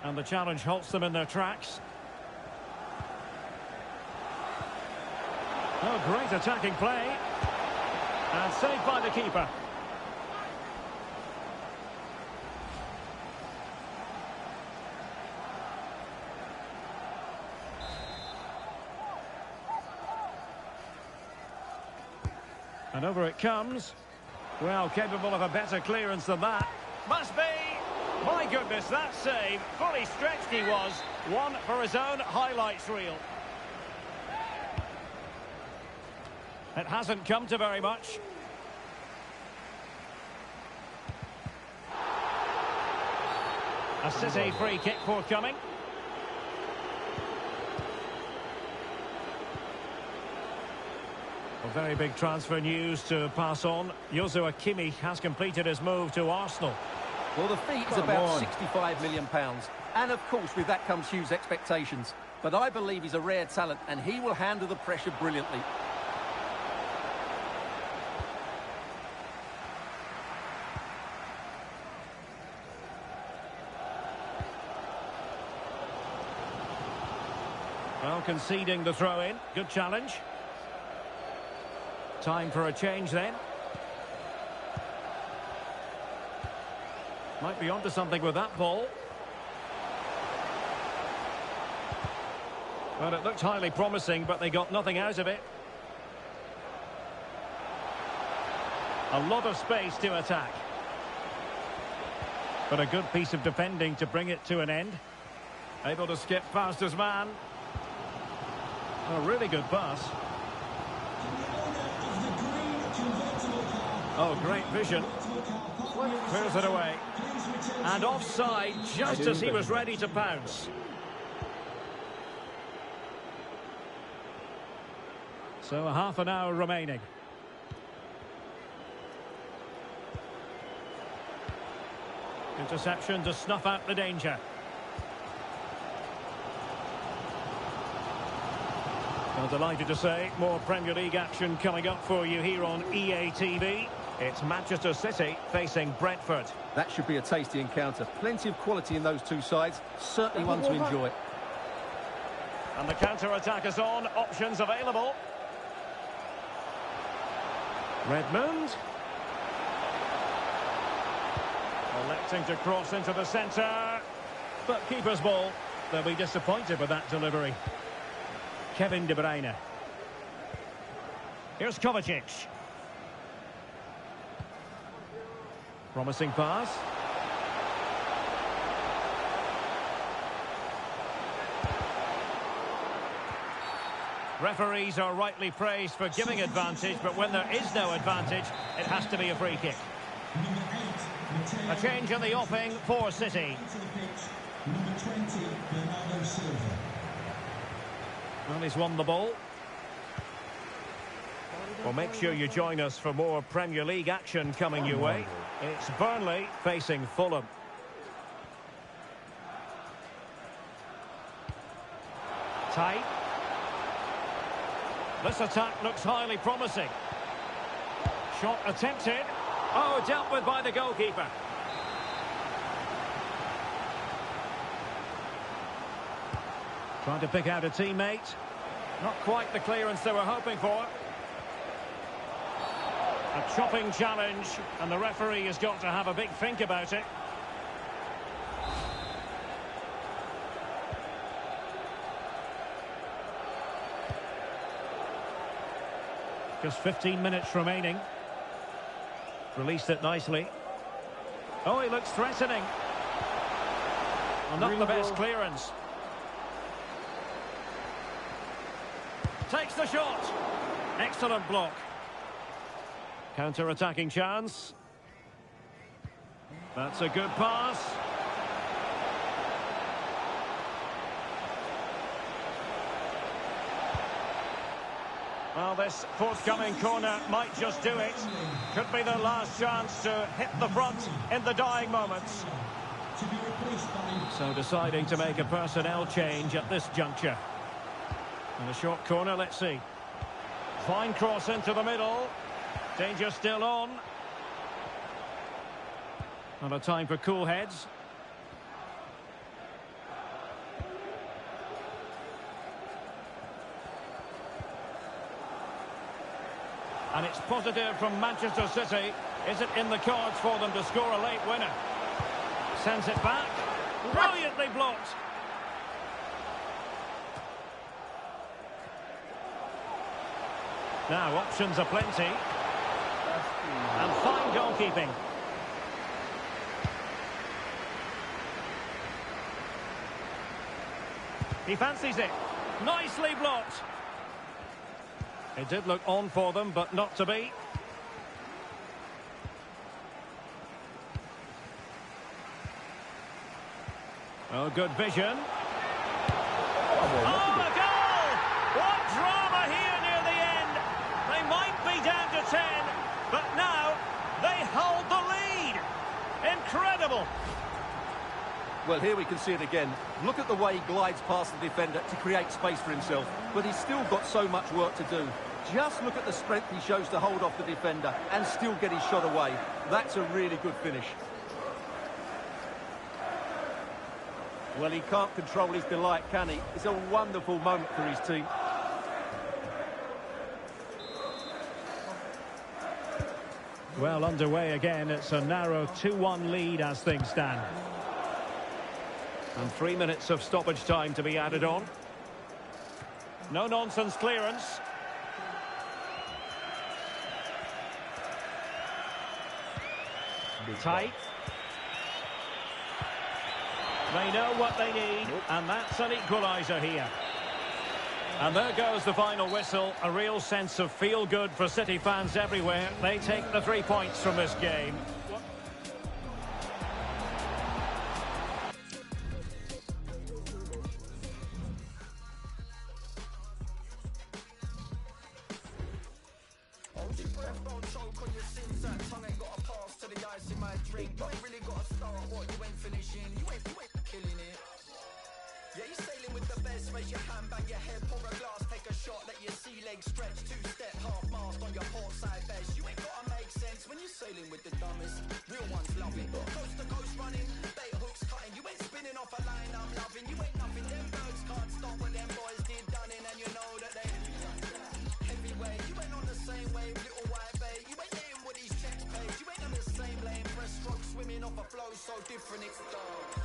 And the challenge halts them in their tracks. Oh, great attacking play. And saved by the keeper. And over it comes. Well, capable of a better clearance than that. Must be! My goodness, that save. Fully stretched he was. One for his own highlights reel. It hasn't come to very much. A City free kick forthcoming. A very big transfer news to pass on. Joshua Kimmich has completed his move to Arsenal. Well, the fee is about £65 million. And, of course, with that comes huge expectations. But I believe he's a rare talent, and he will handle the pressure brilliantly. Well, conceding the throw-in. Good challenge. Time for a change then. Might be onto something with that ball. Well, it looked highly promising, but they got nothing out of it. A lot of space to attack. But a good piece of defending to bring it to an end. Able to skip past his man. A really good pass. Oh, great vision. Clears it away. And offside just as he was ready to pounce. So a half an hour remaining. Interception to snuff out the danger. Well, delighted to say, more Premier League action coming up for you here on EA TV. It's Manchester City facing Brentford. That should be a tasty encounter. Plenty of quality in those two sides. Certainly one to enjoy. And the counter-attack is on. Options available. Redmond. Electing to cross into the centre. But keeper's ball. They'll be disappointed with that delivery. Kevin De Bruyne. Here's Kovacic. Promising pass. Referees are rightly praised for giving advantage, but when there is no advantage, it has to be a free kick. A change in the offing for City. Number 20, Bernardo Silva. Well, he's won the ball. Well, make sure you join us for more Premier League action coming your way. It's Burnley facing Fulham. Tight. This attack looks highly promising. Shot attempted. Oh, dealt with by the goalkeeper. Trying to pick out a teammate. Not quite the clearance they were hoping for. A chopping challenge, and the referee has got to have a big think about it. Just 15 minutes remaining. Released it nicely. Oh, he looks threatening. Well, not the best clearance. Takes the shot. Excellent block. Counter-attacking chance. That's a good pass. Well, this forthcoming corner might just do it. Could be their last chance to hit the front in the dying moments. So deciding to make a personnel change at this juncture. And a short corner, let's see. Fine cross into the middle. Danger still on. And a time for cool heads. And it's positive from Manchester City. Is it in the cards for them to score a late winner? Sends it back. Brilliantly blocked. Now, options are plenty. And fine goalkeeping. He fancies it. Nicely blocked. It did look on for them, but not to be. Oh, good vision. Oh, the goal! What drama here near the end. They might be down to 10, but now they hold the lead. Incredible. Well, here we can see it again. Look at the way he glides past the defender to create space for himself. But he's still got so much work to do. Just look at the strength he shows to hold off the defender and still get his shot away. That's a really good finish. Well, he can't control his delight, can he? It's a wonderful moment for his team. Well, underway again. It's a narrow 2-1 lead as things stand. And 3 minutes of stoppage time to be added on. No-nonsense clearance. Tight. They know what they need, and that's an equaliser here. And there goes the final whistle. A real sense of feel-good for City fans everywhere. They take the 3 points from this game. Yeah, you're sailing with the best. Raise your hand, bang your head, pour a glass, take a shot, let your sea legs stretch. Two-step, half-mast on your port side best. You ain't gotta make sense when you're sailing with the dumbest. Real ones love it. Coast to coast running, bait hooks cutting. You ain't spinning off a line I'm loving. You ain't nothing, them birds can't stop what them boys did done in. And you know that they heavyweight. You ain't on the same wave, little white bait. You ain't getting what these checks pay. You ain't on the same lane, breaststroke swimming off a flow so different it's dark.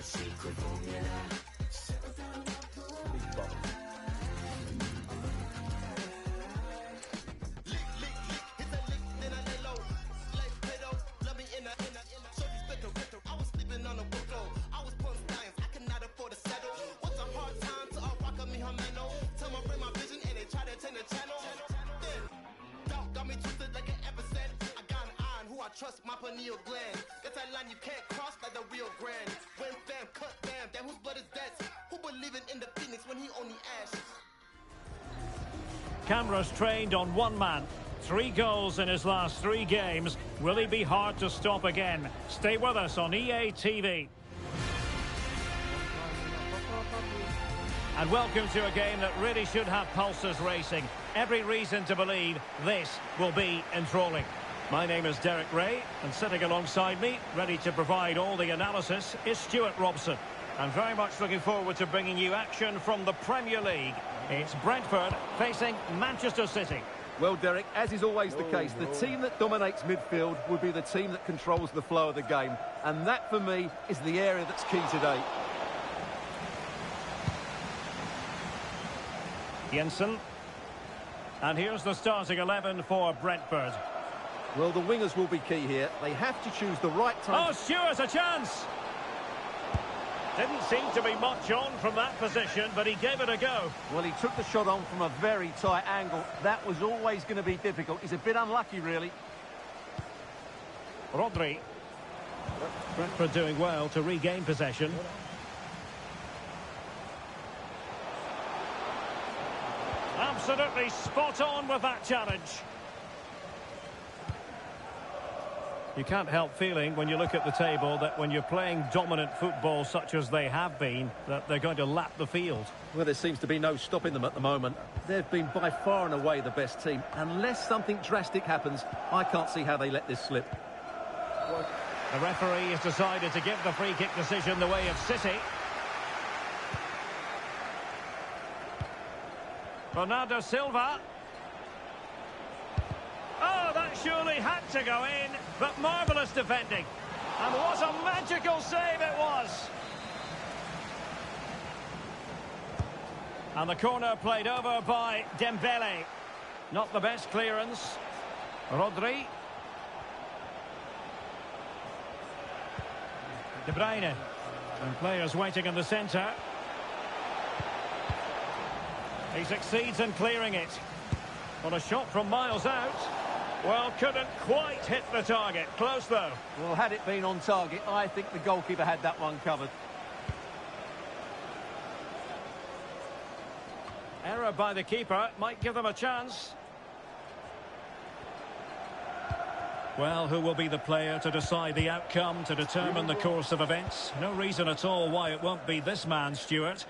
Secret formula. Trust my pineal gland. That's a line you can't cross like the real grand. When fam, cut fam, damn whose blood is that? Who believing in the phoenix when he only ashes? Cameras trained on one man. 3 goals in his last 3 games. Will he be hard to stop again? Stay with us on EA TV. And welcome to a game that really should have pulses racing. Every reason to believe this will be enthralling. My name is Derek Ray, and sitting alongside me, ready to provide all the analysis, is Stuart Robson. I'm very much looking forward to bringing you action from the Premier League. It's Brentford facing Manchester City. Well, Derek, as is always the case, the team that dominates midfield will be the team that controls the flow of the game. And that, for me, is the area that's key today. Jensen. And here's the starting 11 for Brentford. Well, the wingers will be key here. They have to choose the right time. Oh, Stuart, a chance! Didn't seem to be much on from that position, but he gave it a go. Well, he took the shot on from a very tight angle. That was always going to be difficult. He's a bit unlucky, really. Rodri. Brentford doing well to regain possession. Absolutely spot on with that challenge. You can't help feeling when you look at the table that when you're playing dominant football such as they have been, that they're going to lap the field. Well, there seems to be no stopping them at the moment. They've been by far and away the best team. Unless something drastic happens, I can't see how they let this slip. The referee has decided to give the free kick decision the way of City. Bernardo Silva. Oh, that surely had to go in, but marvellous defending. And what a magical save it was. And the corner played over by Dembele. Not the best clearance. Rodri. De Bruyne. And players waiting in the centre. He succeeds in clearing it. Well, a shot from miles out. Well, couldn't quite hit the target. Close, though. Well, had it been on target, I think the goalkeeper had that one covered. Error by the keeper might give them a chance. Well, who will be the player to decide the outcome, to determine the course of events? No reason at all why it won't be this man, Stuart.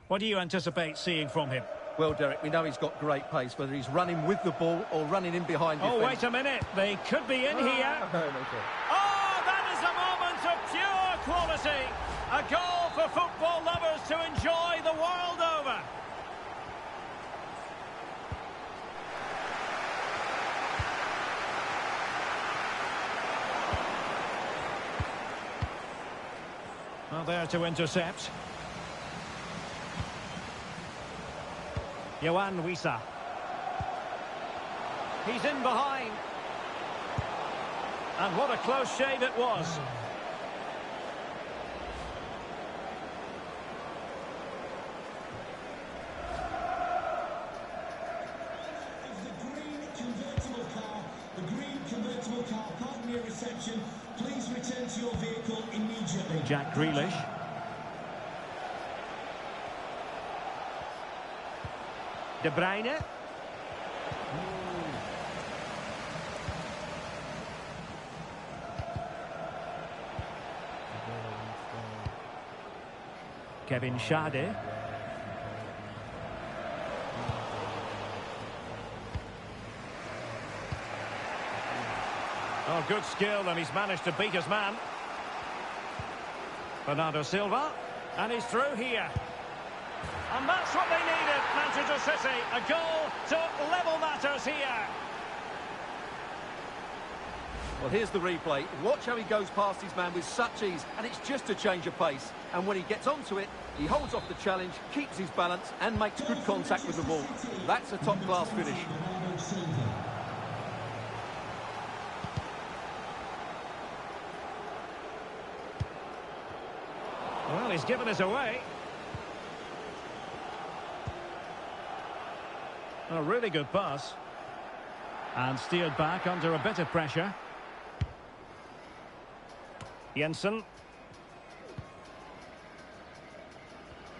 What do you anticipate seeing from him? Well, Derek, we know he's got great pace, whether he's running with the ball or running in behind defenders. Oh, wait a minute. They could be in here. Oh, that is a moment of pure quality. A goal for football lovers to enjoy the world over. Well, there to intercept. Yohan Wissa. He's in behind. And what a close shave it was. The green convertible car, pardon your reception. Please return to your vehicle immediately. Jack Grealish. De Bruyne. Kevin Schade. Oh, good skill, and he's managed to beat his man. Bernardo Silva. And he's through here. And that's what they needed, Manchester City. A goal to level matters here. Well, here's the replay. Watch how he goes past his man with such ease, and it's just a change of pace. And when he gets onto it, he holds off the challenge, keeps his balance, and makes good contact with the ball. That's a top-class finish. Well, he's given us away. A really good pass. And steered back under a bit of pressure. Jensen.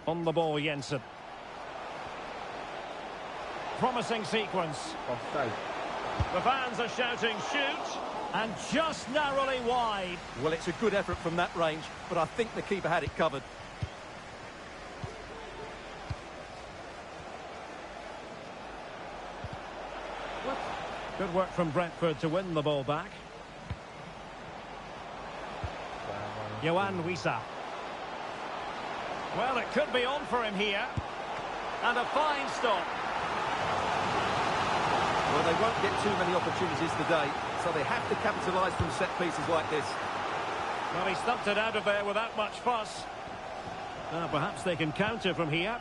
On the ball, Jensen. Promising sequence. Offside. The fans are shouting, shoot, and just narrowly wide. Well, it's a good effort from that range, but I think the keeper had it covered. Good work from Brentford to win the ball back. Yohan Wissa. Well, it could be on for him here. And a fine stop. Well, they won't get too many opportunities today, so they have to capitalise from set pieces like this. Well, he stumped it out of there without much fuss. Perhaps they can counter from here.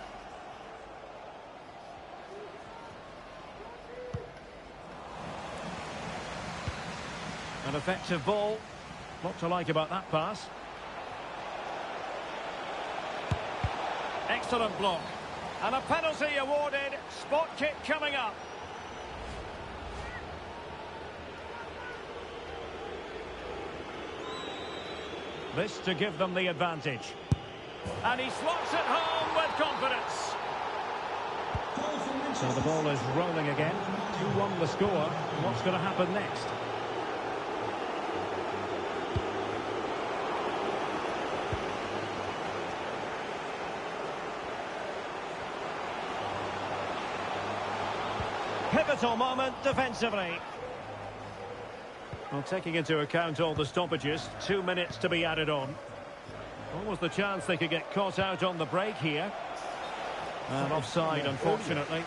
An effective ball. What to like about that pass. Excellent block. And a penalty awarded. Spot kick coming up. This to give them the advantage. And he slots it home with confidence. So the ball is rolling again. 2-1 the score. What's going to happen next? Pivotal moment defensively. Well, taking into account all the stoppages, 2 minutes to be added on. Almost the chance they could get caught out on the break here. And offside, unfortunately.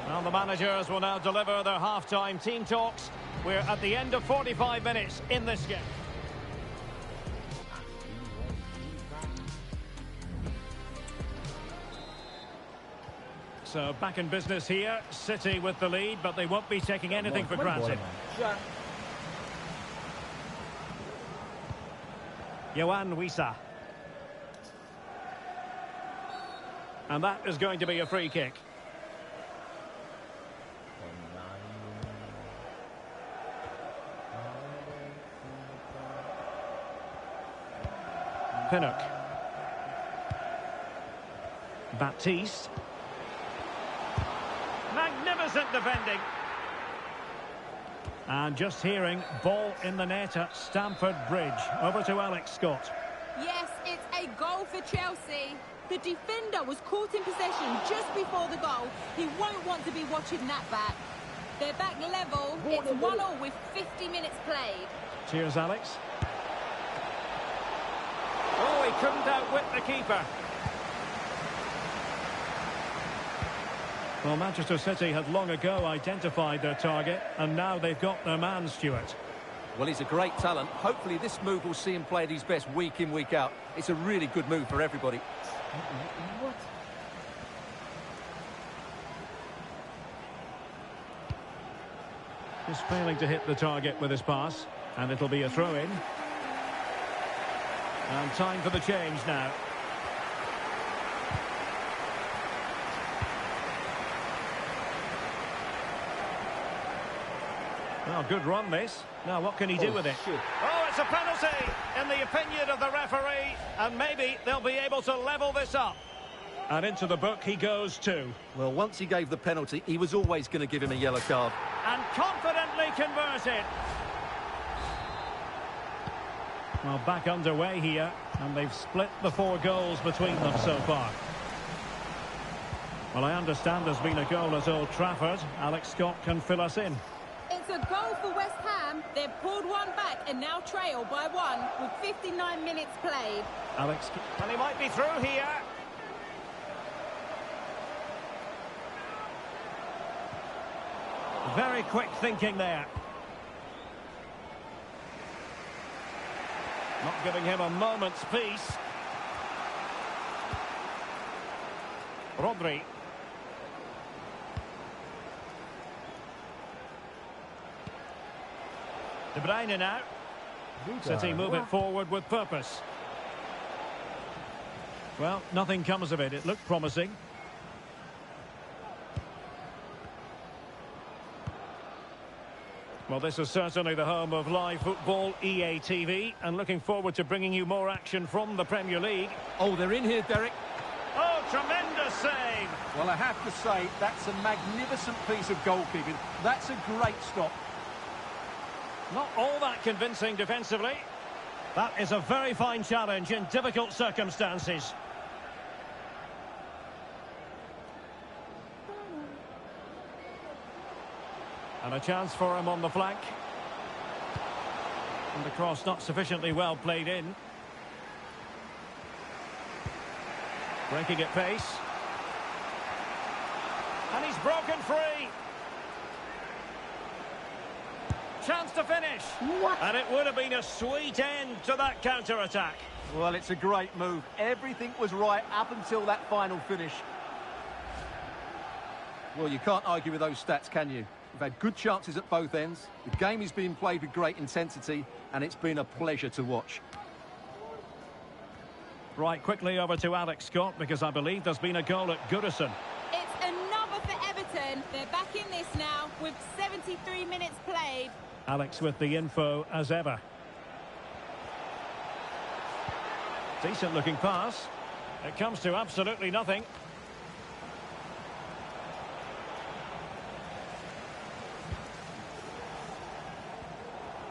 Well, the managers will now deliver their half-time team talks. We're at the end of 45 minutes in this game. So back in business here. City with the lead, but they won't be taking anything for granted. Yohan Wissa. And that is going to be a free kick. Pinnock. Baptiste. Magnificent defending. And just hearing, ball in the net at Stamford Bridge. Over to Alex Scott. Yes, it's a goal for Chelsea. The defender was caught in possession just before the goal. He won't want to be watching that back. They're back level. It's 1-1 with 50 minutes played. Cheers, Alex. Oh, he couldn't outwit the keeper. Well, Manchester City had long ago identified their target, and now they've got their man, Stuart. Well, he's a great talent. Hopefully this move will see him play at his best week in, week out. It's a really good move for everybody. What? He's failing to hit the target with his pass, and it'll be a throw-in. And time for the change now. Well, good run this. Now what can he do with it? Shit. Oh, it's a penalty in the opinion of the referee, and maybe they'll be able to level this up. And into the book he goes too. Well, once he gave the penalty, he was always going to give him a yellow card. And confidently converted. Well, back underway here, and they've split the 4 goals between them so far. Well, I understand there's been a goal at Old Trafford. Alex Scott can fill us in. It's a goal for West Ham. They've pulled one back and now trail by 1 with 59 minutes played. Alex, and he might be through here. Very quick thinking there. Not giving him a moment's peace. Rodri. De Bruyne now. City move it forward with purpose. Well, nothing comes of it. It looked promising. Well, this is certainly the home of live football, EA TV, and looking forward to bringing you more action from the Premier League. Oh, they're in here, Derek. Oh, tremendous save! Well, I have to say, that's a magnificent piece of goalkeeping. That's a great stop. Not all that convincing defensively. That is a very fine challenge in difficult circumstances. And a chance for him on the flank. And the cross not sufficiently well played in. Breaking at pace. And he's broken free. chance to finish. What? And it would have been a sweet end to that counter-attack. Well, it's a great move. Everything was right up until that final finish. Well, you can't argue with those stats, can you? We've had good chances at both ends. The game is being played with great intensity, and it's been a pleasure to watch. Right, quickly over to Alex Scott, because I believe there's been a goal at Goodison. It's another for Everton. They're back in this now with 73 minutes played. Alex with the info as ever. Decent looking pass. It comes to absolutely nothing.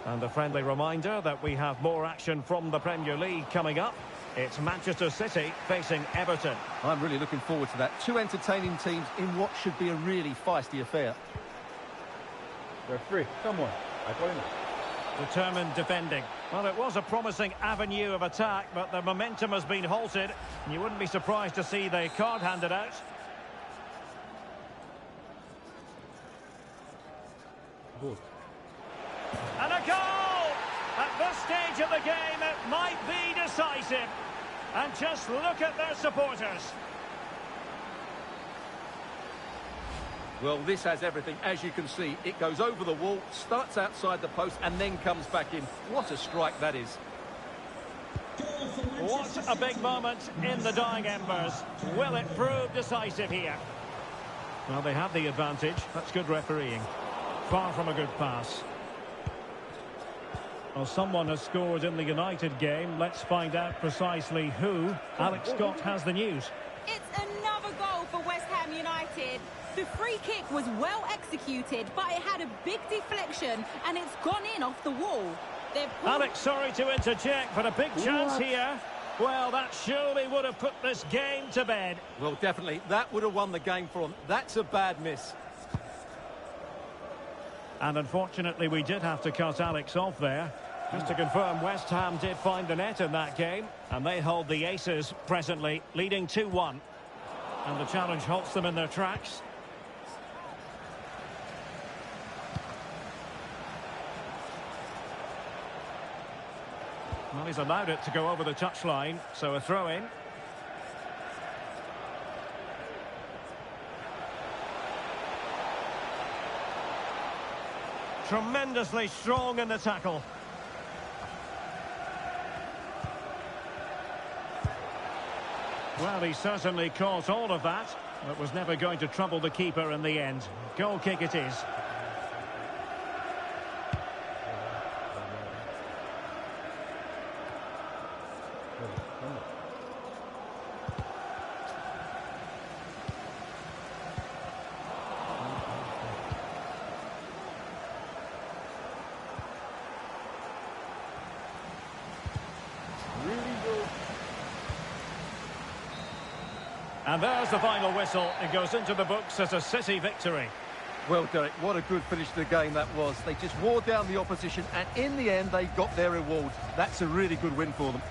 And a friendly reminder that we have more action from the Premier League coming up. It's Manchester City facing Everton. I'm really looking forward to that. Two entertaining teams in what should be a really feisty affair. They're free. Come on. I call him. Determined defending. Well, it was a promising avenue of attack, but the momentum has been halted. You wouldn't be surprised to see the card handed out. Good. And a goal! At this stage of the game, it might be decisive. And just look at their supporters. Well, this has everything. As you can see, it goes over the wall, starts outside the post, and then comes back in. What a strike that is. What a big moment in the dying embers. Will it prove decisive here? Well, they have the advantage. That's good refereeing. Far from a good pass. Well, someone has scored in the United game. Let's find out precisely who. Alex Scott has the news. It's another goal for West Ham United. The free kick was well executed, but it had a big deflection and it's gone in off the wall. Alex, sorry to interject, but a big chance here. Well, that surely would have put this game to bed. Well, definitely. That would have won the game for them. That's a bad miss. And unfortunately, we did have to cut Alex off there. Just to confirm, West Ham did find the net in that game, and they hold the aces presently, leading 2-1. And the challenge halts them in their tracks. Well, he's allowed it to go over the touchline, so a throw-in. Tremendously strong in the tackle. Well, he certainly caught all of that, but was never going to trouble the keeper in the end. Goal kick it is. And there's the final whistle. It goes into the books as a City victory. Well, Derek, what a good finish to the game that was. They just wore down the opposition, and in the end, they got their reward. That's a really good win for them.